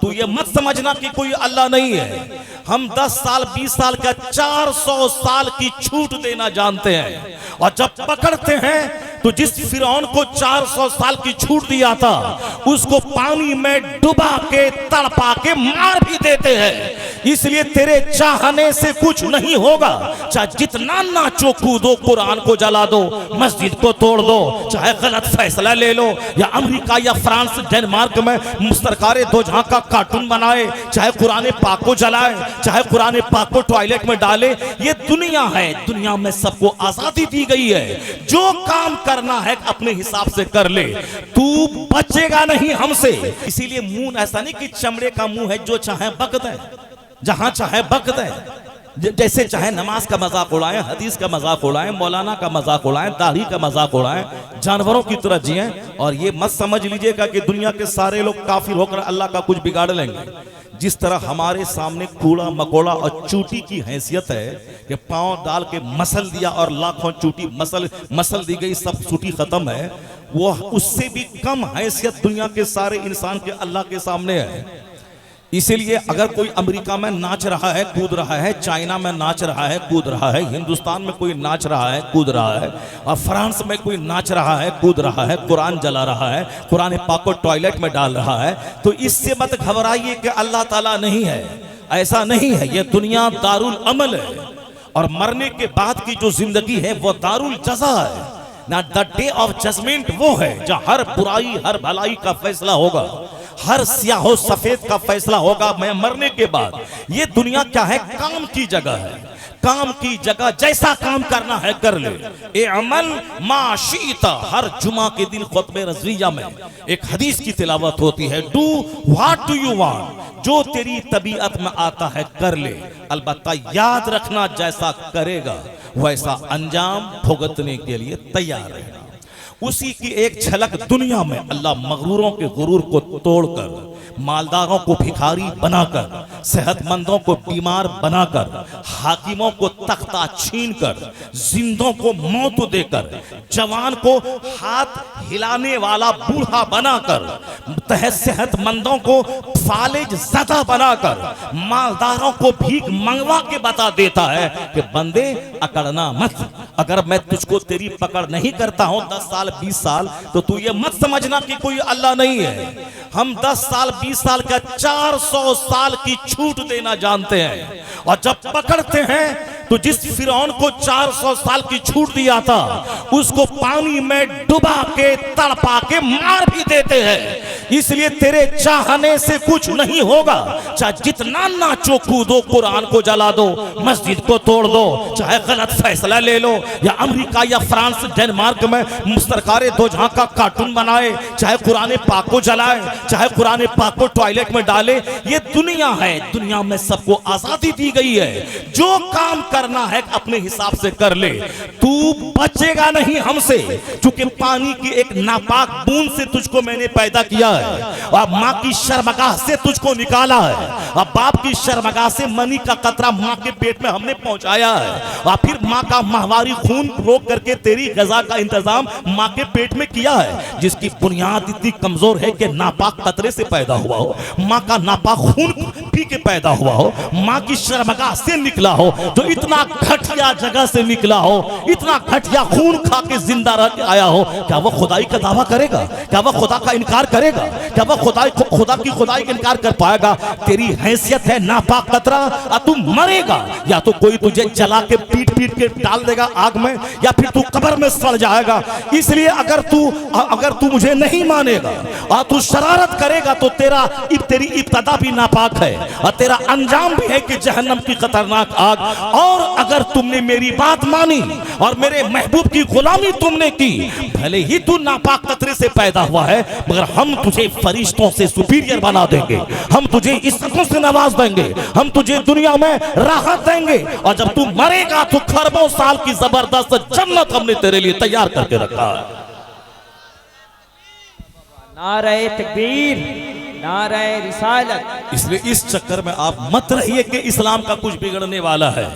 तू ये मत समझना कि कोई अल्लाह नहीं है। हम 10 साल 20 साल का 400 साल की छूट देना जानते हैं, और जब पकड़ते हैं तो जिस फिरौन को 400 साल की छूट दिया था उसको पानी में डुबा के तड़पा के मार भी देते हैं। इसलिए तेरे चाहने से कुछ नहीं होगा, चाहे जितना नाचो कूदो, कुरान को जला दो, मस्जिद को तोड़ दो, चाहे गलत फैसला ले लो, या अमेरिका या फ्रांस डेनमार्क में मुस्तरकारे दो जहां का कार्टून बनाए, चाहे कुरान पाक को जलाए, चाहे कुरान पाक को टॉयलेट में डाले। ये दुनिया है, दुनिया में सबको आजादी दी गई है, जो काम करना है अपने हिसाब से कर ले, तू बचेगा नहीं हमसे। इसीलिए मुंह ऐसा नहीं कि चमड़े का मुंह है, जो चाहे बक दे, जहां चाहे बक दे, जैसे चाहे नमाज का मजाक उड़ाएं, हदीस का मजाक उड़ाएं, मौलाना का मजाक उड़ाएं, दाढ़ी का मजाक उड़ाएं, जानवरों की तरह जिएं। और ये मत समझ लीजिएगा कि दुनिया के सारे लोग काफिर होकर अल्लाह का कुछ बिगाड़ लेंगे। जिस तरह हमारे सामने कूड़ा मकोड़ा और चूटी की हैसियत है कि पांव डाल के मसल दिया और लाखों चूटी मसल दी गई, सब चूटी खत्म है, वो उससे भी कम हैसियत दुनिया के सारे इंसान के अल्लाह के सामने है। इसीलिए अगर कोई अमेरिका में नाच रहा है, कूद रहा है, चाइना में नाच रहा है, कूद रहा है, हिंदुस्तान में कोई नाच रहा है, कूद रहा है, और फ्रांस में कोई नाच रहा है, कूद रहा है, कुरान जला रहा है, कुरान पाक को टॉयलेट में डाल रहा है, तो इससे मत घबराइए कि अल्लाह ताला नहीं है। ऐसा नहीं है, ये दुनिया दारुल अमल है, और मरने के बाद की जो जिंदगी है वो दारुल जज़ा है ना। द डे ऑफ जजमेंट वो है जहाँ हर बुराई हर भलाई का फैसला होगा, हर स्याहो सफेद का फैसला होगा मैं मरने के बाद। ये दुनिया क्या है? काम की जगह है, काम की जगह, जैसा काम करना है कर ले। ए अमल माशीता, हर जुमा के दिन खुतबे रज़विया में एक हदीस की तिलावत होती है, do what do you want, जो तेरी तबीयत में आता है कर ले, अलबत्ता याद रखना जैसा करेगा वैसा अंजाम भुगतने के लिए तैयार रहना। उसी की एक झलक दुनिया में अल्लाह मगरूरों के गुरूर को तोड़कर, मालदारों को भिखारी बनाकर, सेहतमंदों को बीमार बनाकर, हाकिमों को तख्ता छीनकर, जिंदों को मौत देकर, जवान को हाथ हिलाने वाला बूढ़ा बनाकर, सेहतमंदों को फालिज ज़दा बनाकर, मालदारों को भीख मंगवा के बता देता है कि बंदे अकड़ना मत, अगर मैं तुझको तेरी पकड़ नहीं करता हूं 10 साल 20 साल, तो तू ये मत समझना कि कोई अल्लाह नहीं है। हम 10 साल 20 साल का 400 साल की छूट देना जानते हैं, और जब पकड़ते हैं तो जिस फिरौन को 400 साल की छूट दिया था उसको पानी में डुबा के तड़पा के मार भी देते हैं। इसलिए तेरे चाहने से कुछ नहीं होगा, चाहे जितना नाचो कूदो, कुरान को जला दो, मस्जिद को तोड़ दो, चाहे गलत फैसला ले लो, या अमेरिका या फ्रांस डेनमार्क में मुस्तरकारे दो जहां का कार्टून बनाए, चाहे कुरान पाक को जलाए, चाहे कुरान पाक को टॉयलेट में डाले। ये दुनिया है, दुनिया में सबको आजादी दी गई है, जो काम करना है अपने हिसाब से कर ले, तू बचेगा नहीं हमसे। क्योंकि पानी की एक नापाक बूंद से तुझको मैंने पैदा किया है, और माँ की शर्मगाह से तुझको निकाला है, और बाप की शर्मगाह से मनी का कतरा माँ के पेट में हमने पहुंचाया है, और फिर माँ का माहवारी खून रोक करके तेरी गजा का इंतजाम माँ के पेट में किया है, जिसकी बुनियाद इतनी कमजोर है कि नापाक कतरे से पैदा हुआ हो, माँ का नापाक खून पी के पैदा हुआ हो, माँ की शर्मगाह से निकला हो, जो इतना घटिया जगह से निकला हो, इतना घटिया खून खा के जिंदा रह के आया हो, क्या वह खुदाई का दावा करेगा? क्या वह खुदा का इनकार करेगा? क्या वह खुदा की खुदाई का इनकार कर पाएगा? तेरी हैसियत है नापाक कतरा, और तू मरेगा, या तो कोई तुझे जला के पीट पीट के डाल देगा आग में, या फिर तू कब्र में सड़ जाएगा। इसलिए अगर तू मुझे नहीं मानेगा और तू शरारत करेगा तो तेरी इब्तदा भी नापाक है, और तेरा अंजाम भी है कि जहन्नम की खतरनाक आग। और अगर तुमने मेरी बात मानी और मेरे महबूब की गुलामी तुमने की, भले ही तू नापाक कतरे से पैदा हुआ है, मगर हम तुझे फरिश्तों से सुपीरियर बना देंगे, हम तुझे इज्जतों से नवाज देंगे, हम तुझे दुनिया में राहत देंगे, और जब तू मरेगा तो खरबों साल की जबरदस्त जन्नत हमने तेरे लिए तैयार करके रखा है। नारे तकबीर, नारे रिसालत। इसलिए इस चक्कर में आप मत रहिए कि इस्लाम का कुछ बिगड़ने वाला है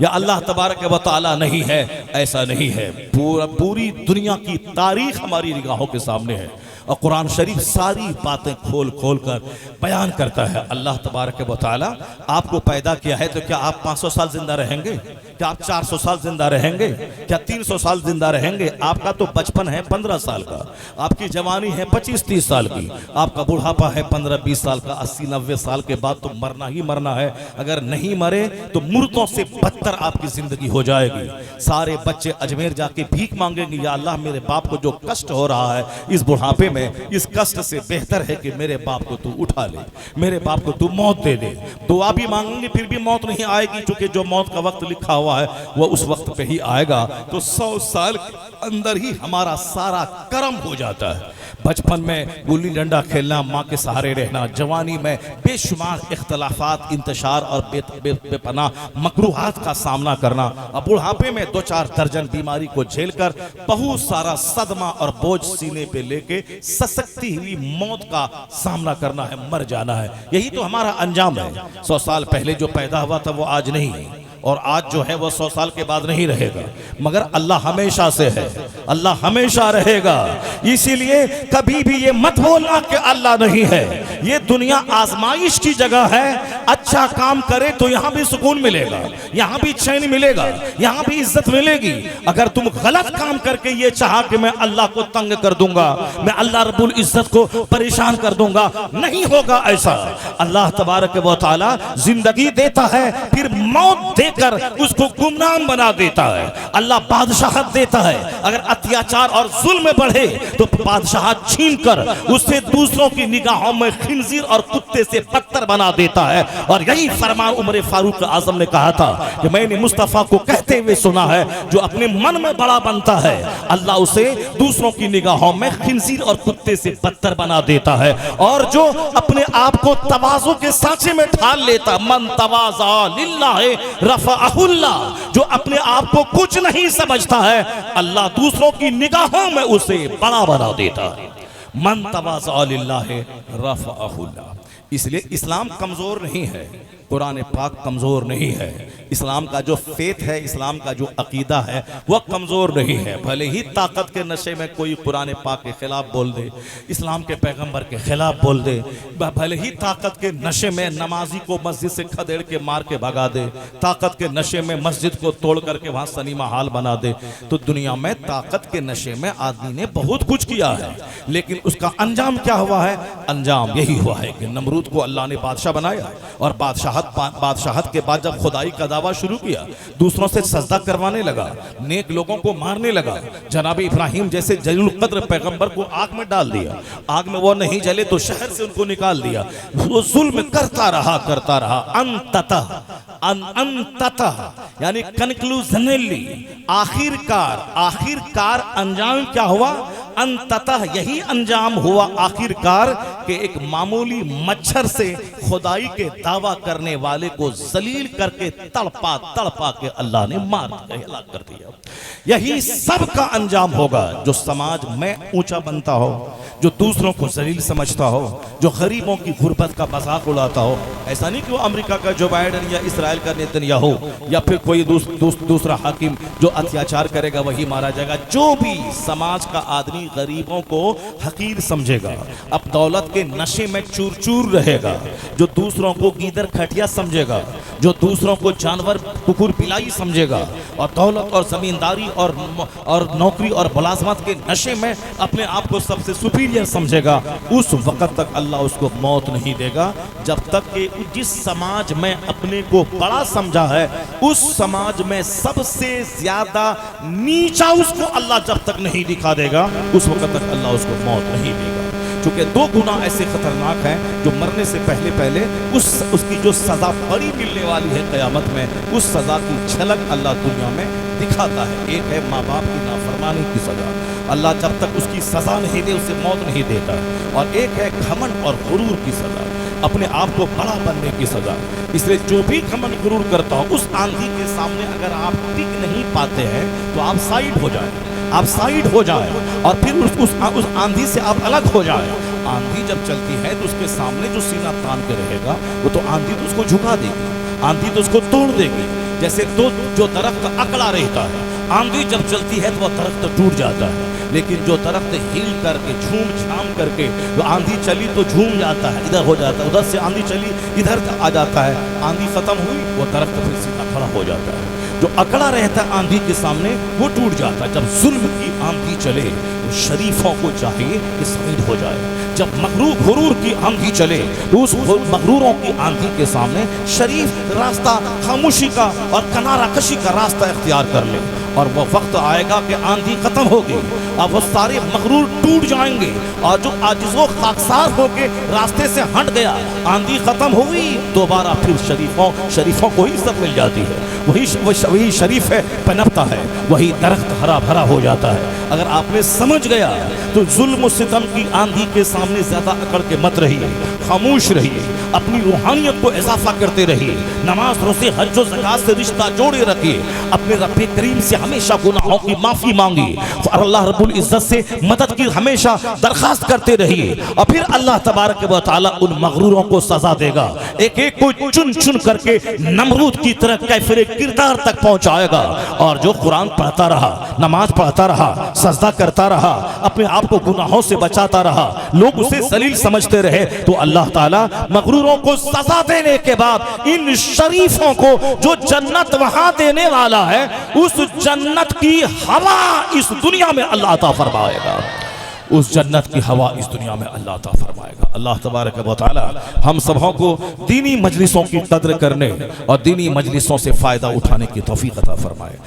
या अल्लाह तबारक व तआला नहीं है। ऐसा नहीं है। पूरी दुनिया की तारीख हमारी निगाहों के सामने है। और कुरान शरीफ सारी बातें खोल खोल कर बयान करता है। अल्लाह तबारक व तआला आपको पैदा किया है तो क्या आप 500 साल जिंदा रहेंगे? क्या आप 400 साल जिंदा रहेंगे? क्या 300 साल जिंदा रहेंगे? आपका तो बचपन है 15 साल का, आपकी जवानी है 25-30 साल की, आपका बुढ़ापा है 15-20 साल का, 80-90 साल के बाद तो मरना ही मरना है। अगर नहीं मरे तो मुर्दों से बदतर आपकी जिंदगी हो जाएगी। सारे बच्चे अजमेर जाके भीख मांगेंगे, या अल्लाह मेरे बाप को जो कष्ट हो रहा है इस बुढ़ापे में, इस कष्ट से बेहतर है कि मेरे बाप को तू उठा ले, मेरे बाप को तू मौत दे दे। दुआ भी मांगेंगे फिर भी मौत नहीं आएगी, क्योंकि जो मौत का वक्त लिखा हुआ है वो उस वक्त पे ही आएगा। तो 100 साल के अंदर ही हमारा सारा कर्म हो जाता है। बचपन में गुल्ली डंडा खेलना, माँ के सहारे रहना, जवानी में बेशुमार इख्तलाफात, इंतशार और बेपनाह मकरूहात का सामना करना, अब बुढ़ापे में 2-4 दर्जन बीमारी को झेलकर बहुत सारा सदमा और बोझ सीने पे लेके सशक्ति हुई मौत का सामना करना है, मर जाना है। यही तो हमारा अंजाम है। 100 साल पहले जो पैदा हुआ था वो आज नहीं है, और आज जो है वो 100 साल के बाद नहीं रहेगा, मगर अल्लाह हमेशा से है, अल्लाह हमेशा रहेगा। इसीलिए कभी भी ये मत बोलना कि अल्लाह नहीं है। ये दुनिया आजमाइश की जगह है। अच्छा काम करे तो यहाँ भी सुकून मिलेगा, यहाँ भी चैन मिलेगा, यहाँ भी इज्जत मिलेगी। अगर तुम गलत काम करके ये चाहा कि मैं अल्लाह को तंग कर दूंगा, मैं अल्लाह रब्बुल इज्जत को परेशान कर दूंगा, नहीं होगा ऐसा। अल्लाह तबारक व तआला जिंदगी देता है, फिर मौत देकर उसको गुमनाम बना देता है। अल्लाह बादशाहत देता है, अगर अत्याचार और जुल्म बढ़े तो बादशाहत छीन कर उससे दूसरों की निगाहों में खिंजीर और कुत्ते से बदतर बना देता है। और यही फरमान उमर फारूक आजम ने कहा था कि मैंने मुस्तफा को कहते हुए सुना है, जो अपने मन में बड़ा बनता है अल्लाह उसे दूसरों की निगाहों में खिंजीर और कुत्ते से बदतर बना देता है। और जो अपने आप को तवाज़ु के सांचे में ढाल लेता, मन तवाज़ा लिल्लाहि रफ़अहुल्लाह, जो अपने आप को कुछ नहीं समझता है अल्लाह दूसरों की निगाहों में उसे बड़ा बना देता है। मन तवाज़ा लिल्लाहि रफ़अहुल्लाह। इसलिए इस्लाम कमजोर नहीं है, कुरान पाक कमजोर नहीं है। इस्लाम का जो फेथ है, इस्लाम का जो अकीदा है वह कमजोर नहीं है। भले ही ताकत के नशे में कोई कुरान पाक के खिलाफ बोल दे, इस्लाम के पैगंबर के खिलाफ बोल दे, भले ही ताकत के नशे में नमाजी को मस्जिद से खदेड़ के मार के भगा दे, ताकत के नशे में मस्जिद को तोड़ करके वहां सनीमा हाल बना दे, तो दुनिया में ताकत के नशे में आदमी ने बहुत कुछ किया है, लेकिन उसका अंजाम क्या हुआ है? अंजाम यही हुआ है कि नमरूद को अल्लाह ने बादशाह बनाया, और बादशाहत के बाद जब खुदाई का दावा शुरू किया, दूसरों से सजदा करवाने लगा, नेक लोगों को मारने लगा। जनाब इब्राहिम जैसे जलील कद्र पैगंबर को आग में डाल दिया, आग में वो नहीं जले तो शहर से उनको निकाल दिया। वो जुल्म करता रहा अंततः यानी कंक्लूजनली, आखिरकार अंजाम क्या हुआ? अंततः यही अंजाम हुआ आखिरकार कि एक मामूली मच्छर से खुदाई के दावा करने वाले को जलील करके तड़पा तड़पा के अल्लाह ने मार दिया, हलाक कर दिया। यही सब का अंजाम होगा। जो समाज में ऊंचा बनता हो, जो दूसरों को जलील समझता हो, जो गरीबों की गुर्बत का मजाक उड़ाता हो, ऐसा नहीं कि वो अमेरिका का जो बाइडेन या इसराइल का नेतन्याहू या फिर कोई दूसरा हाकिम जो अत्याचार करेगा वही मारा जाएगा। जो भी समाज का आदमी गरीबों को हकीर समझेगा, अब दौलत के नशे में चूर चूर रहेगा, जो दूसरों को गीदर खटिया समझेगा, जो दूसरों को जानवर कुकुर पिलाई समझेगा, और दौलत और जमींदारी और नौकरी और मुलाजमत के नशे में अपने आप को सबसे सुपीरियर समझेगा, उस वक्त तक अल्लाह उसको मौत नहीं देगा, जब तक कि जिस समाज में अपने को बड़ा समझा है उस समाज में सबसे ज्यादा नीचा उसको अल्लाह जब तक नहीं दिखा देगा, उस वक्त तक अल्लाह उसको मौत नहीं देगा। क्योंकि 2 गुनाह ऐसे खतरनाक हैं जो मरने से पहले उसकी जो सजा बड़ी मिलने वाली है क़यामत में, उस सजा की झलक अल्लाह दुनिया में दिखाता है। एक है माँ बाप की नाफरमानी की सजा, अल्लाह जब तक उसकी सजा नहीं दे उसे मौत नहीं देता, और एक है घमंड और गुरूर की सजा, अपने आप को बड़ा बनने की सजा। इसलिए जो भी घमंड गुरूर करता हो, उस आंधी के सामने अगर आप टिक नहीं पाते हैं तो आप साइड हो जाए, आप साइड हो जाए, और फिर उस आंधी से आप अलग हो जाए। आंधी जब चलती है तो उसके सामने जो सीना तान के रहेगा वो तो आंधी तो उसको झुका देगी, आंधी तो उसको तोड़ देगी। जैसे तो जो दरख्त अकड़ा रहता है, आंधी जब चलती है तो वह दरख्त टूट जाता है। लेकिन जो दरख्त हिल करके झूम झाम करके, जो आंधी चली तो झूम जाता है, इधर हो जाता है, उधर से आंधी चली इधर आ जाता है, आंधी खत्म हुई वो दरख्त फिर सीधा खड़ा हो जाता है। जो अकड़ा रहता है आंधी के सामने वो टूट जाता है। जब जुल्म की आंधी चले तो शरीफों को चाहिए कि साइड हो जाए। जब मगरूर गुरूर की आंधी चले तो उस मगरूरों की आंधी के सामने शरीफ रास्ता खामोशी का और किनारा कशी का रास्ता इख्तियार कर ले। और वो वक्त आएगा कि आंधी खत्म होगी, अब वो सारे मगरूर टूट जाएंगे और जो आजिज़ो खाकसार होके रास्ते से हट गया, आंधी खत्म हुई, दोबारा फिर शरीफों को ही सब मिल जाती है। वही शरीफ है पनपता है, वही दरख्त हरा भरा हो जाता है। अगर आपने समझ गया तो जुल्म सितम की आंधी के सामने ज्यादा अकड़ के मत रहिए, खामोश रहिए, अपनी रूहानियत को इजाफा करते रहिए, नमाज रोज़े हज व ज़कात से रिश्ता जोड़े रखिए, अपने रब करीम से हमेशा गुनाहों की माफी मांगिए और अल्लाह रब्बुल इज्जत से मदद की हमेशा दरखास्त करते रहिए। और फिर अल्लाह तबारक व तआला उन मगरूरों को सजा देगा, एक एक को चुन चुन करके नमरूद की तरह कैफिर किरदार तक पहुंचाएगा। और जो कुरान पढ़ता रहा, नमाज पढ़ता रहा, सजदा करता रहा, अपने आप को गुनाहों से बचाता रहा, लोग उसे जलील समझते रहे, तो अल्लाह ताला मगरूरों को सजा देने के बाद इन शरीफों को जो जन्नत वहां देने वाला है, उस जन्नत की हवा इस दुनिया में अल्लाह अता फरमाएगा। उस जन्नत की हवा इस दुनिया में अल्लाह अता फरमाएगा। अल्लाह तबारक व तआला हम सबों को दीनी मजलिसों की कद्र करने और दीनी मजलिसों से फायदा उठाने की तौफीक अता फरमाए।